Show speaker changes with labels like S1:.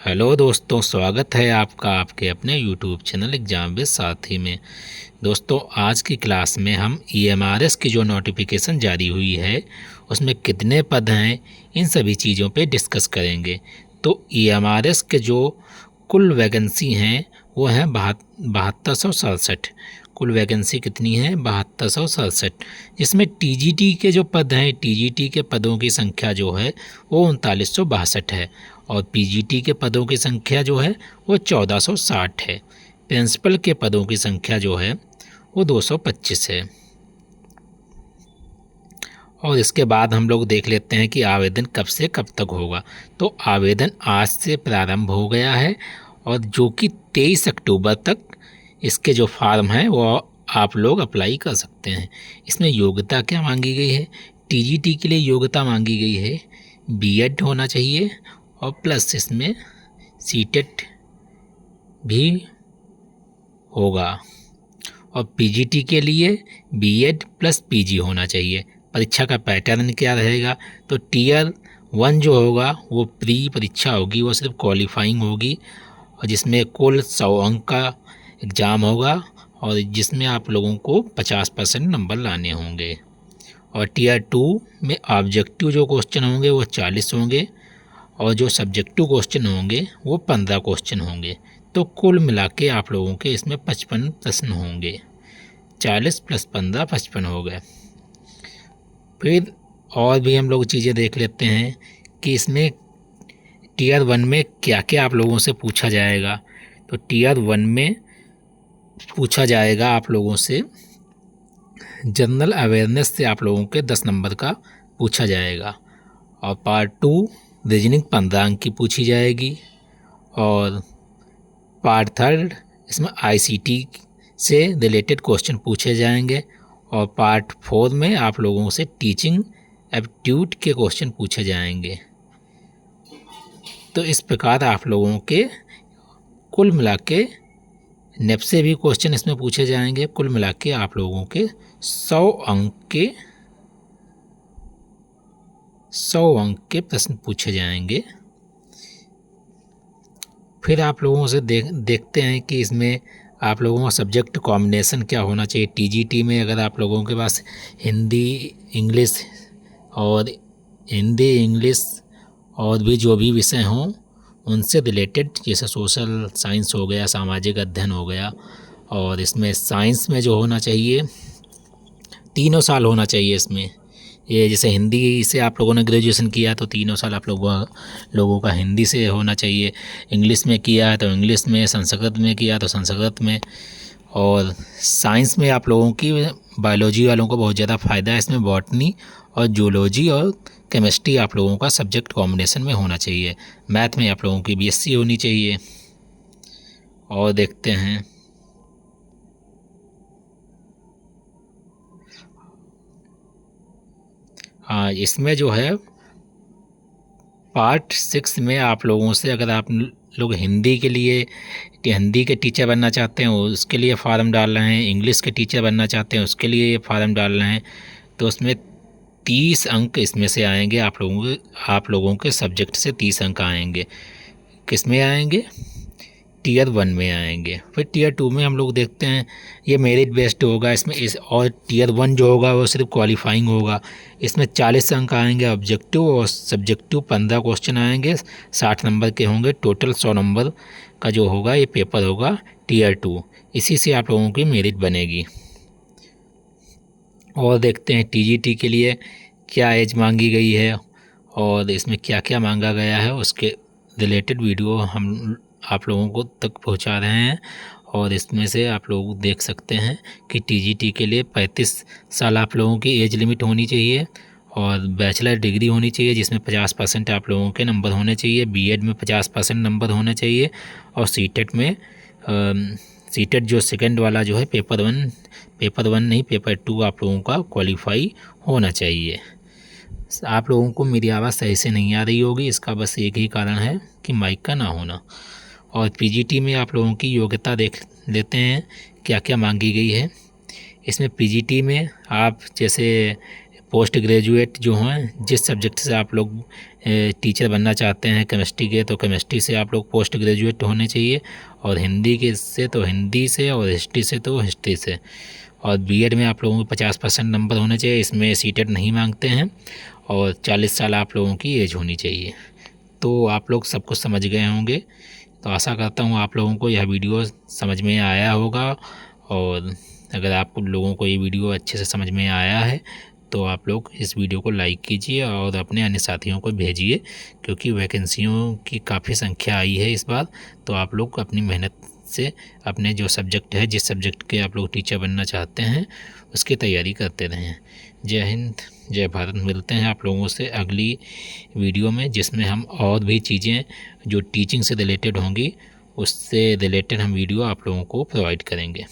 S1: Hello दोस्तों, स्वागत है आपका आपके अपने यूट्यूब चैनल एग्जाम विद साथी में। दोस्तों, आज की क्लास में हम ईएमआरएस की जो नोटिफिकेशन जारी हुई है उसमें कितने पद हैं, इन सभी चीज़ों पे डिस्कस करेंगे। तो ईएमआरएस के जो कुल वैकेंसी हैं वो हैं 7267। कुल वैकेंसी कितनी है? 7267। जिसमें टीजीटी के जो पद हैं, टीजीटी के पदों की संख्या जो है वो 3962 है और पीजीटी के पदों की संख्या जो है वो 1460 है। प्रिंसिपल के पदों की संख्या जो है वो 225 है। और इसके बाद हम लोग देख लेते हैं कि आवेदन कब से कब तक होगा। तो आवेदन आज से प्रारंभ हो गया है और जो कि 23 अक्टूबर तक इसके जो फॉर्म हैं वो आप लोग अप्लाई कर सकते हैं। इसमें योग्यता क्या मांगी गई है? टीजीटी के लिए योग्यता मांगी गई है बीएड होना चाहिए और प्लस इसमें सीटेट भी होगा। और पीजीटी के लिए बीएड प्लस पीजी होना चाहिए। परीक्षा का पैटर्न क्या रहेगा? तो टीयर 1 जो होगा वो प्री परीक्षा होगी, वो सिर्फ क्वालिफाइंग होगी और जिसमें कुल 100 अंक का एग्ज़ाम होगा और जिसमें आप लोगों को 50% नंबर लाने होंगे। और टीयर 2 में ऑब्जेक्टिव जो क्वेश्चन होंगे वो 40 होंगे और जो सब्जेक्टिव क्वेश्चन होंगे वो 15 क्वेश्चन होंगे। तो कुल मिला के आप लोगों के इसमें 55 प्रश्न होंगे। 40 + 15 55 हो गए। फिर और भी हम लोग चीज़ें देख लेते हैं कि इसमें टीयर 1 में क्या क्या आप लोगों से पूछा जाएगा। तो टीयर 1 में पूछा जाएगा आप लोगों से जनरल अवेयरनेस से आप लोगों के 10 नंबर का पूछा जाएगा और पार्ट 2 रीजनिंग 15 अंक की पूछी जाएगी और पार्ट 3 इसमें आईसीटी से रिलेटेड क्वेश्चन पूछे जाएंगे और पार्ट 4 में आप लोगों से टीचिंग एप्टीट्यूड के क्वेश्चन पूछे जाएंगे। तो इस प्रकार आप लोगों के कुल मिला के नेप से भी क्वेश्चन इसमें पूछे जाएंगे। कुल मिला के आप लोगों के 100 अंक के प्रश्न पूछे जाएंगे। फिर आप लोगों से देखते हैं कि इसमें आप लोगों का सब्जेक्ट कॉम्बिनेशन क्या होना चाहिए। टीजीटी में अगर आप लोगों के पास हिंदी इंग्लिश और भी जो भी विषय हों उनसे रिलेटेड, जैसे सोशल साइंस हो गया, सामाजिक अध्ययन हो गया, और इसमें साइंस में जो होना चाहिए 3 साल होना चाहिए इसमें। ये जैसे हिंदी से आप लोगों ने ग्रेजुएशन किया तो 3 साल आप लोगों का हिंदी से होना चाहिए। इंग्लिश में किया है तो इंग्लिश में, संस्कृत में किया तो संस्कृत में, और साइंस में आप लोगों की बायोलॉजी वालों को बहुत ज़्यादा फ़ायदा है इसमें। बॉटनी और जूलॉजी और केमिस्ट्री आप लोगों का सब्जेक्ट कॉम्बिनेशन में होना चाहिए। मैथ में आप लोगों की बीएससी होनी चाहिए। और देखते हैं हाँ, इसमें जो है पार्ट 6 में आप लोगों से, अगर आप लोग हिंदी के टीचर बनना चाहते हैं उसके लिए फॉर्म डाल रहे हैं, इंग्लिश के टीचर बनना चाहते हैं उसके लिए फॉर्म डाल रहे हैं, तो उसमें 30 अंक इसमें से आएंगे। आप लोगों के सब्जेक्ट से 30 अंक आएंगे। किस में आएंगे? टीयर 1 में आएंगे। फिर टीयर 2 में हम लोग देखते हैं, ये मेरिट बेस्ड होगा इसमें और टीयर 1 जो होगा वो सिर्फ क्वालिफाइंग होगा। इसमें 40 अंक आएंगे ऑब्जेक्टिव और सब्जेक्टिव 15 क्वेश्चन आएंगे, 60 नंबर के होंगे। टोटल 100 नंबर का जो होगा ये पेपर होगा टीयर 2। इसी से आप लोगों की मेरिट बनेगी। और देखते हैं टीजीटी के लिए क्या एज मांगी गई है और इसमें क्या क्या मांगा गया है, उसके रिलेटेड वीडियो हम आप लोगों को तक पहुंचा रहे हैं। और इसमें से आप लोग देख सकते हैं कि टीजीटी के लिए 35 साल आप लोगों की एज लिमिट होनी चाहिए और बैचलर डिग्री होनी चाहिए जिसमें 50% आप लोगों के नंबर होने चाहिए। बीएड में 50% नंबर होने चाहिए और सीटेट जो सेकंड वाला जो है पेपर 1 नहीं, पेपर 2 आप लोगों का क्वालिफाई होना चाहिए। आप लोगों को मेरी आवाज़ सही से नहीं आ रही होगी, इसका बस एक ही कारण है कि माइक का ना होना। और पीजीटी में आप लोगों की योग्यता देख लेते हैं क्या क्या मांगी गई है। इसमें पीजीटी में आप जैसे पोस्ट ग्रेजुएट जो हैं, जिस सब्जेक्ट से आप लोग टीचर बनना चाहते हैं केमिस्ट्री के, तो केमिस्ट्री से आप लोग पोस्ट ग्रेजुएट होने चाहिए, और हिंदी के से तो हिंदी से, और हिस्ट्री से तो हिस्ट्री से। और बीएड में आप लोगों को 50% नंबर होने चाहिए, इसमें सीटेट नहीं मांगते हैं, और 40 साल आप लोगों की एज होनी चाहिए। तो आप लोग सब कुछ समझ गए होंगे। तो आशा करता हूँ आप लोगों को यह वीडियो समझ में आया होगा, और अगर आप लोगों को ये वीडियो अच्छे से समझ में आया है तो आप लोग इस वीडियो को लाइक कीजिए और अपने अन्य साथियों को भेजिए, क्योंकि वैकेंसियों की काफ़ी संख्या आई है इस बार। तो आप लोग अपनी मेहनत से अपने जो सब्जेक्ट है, जिस सब्जेक्ट के आप लोग टीचर बनना चाहते हैं, उसकी तैयारी करते रहें। जय हिंद, जय भारत। मिलते हैं आप लोगों से अगली वीडियो में, जिसमें हम और भी चीज़ें जो टीचिंग से रिलेटेड होंगी उससे रिलेटेड हम वीडियो आप लोगों को प्रोवाइड करेंगे।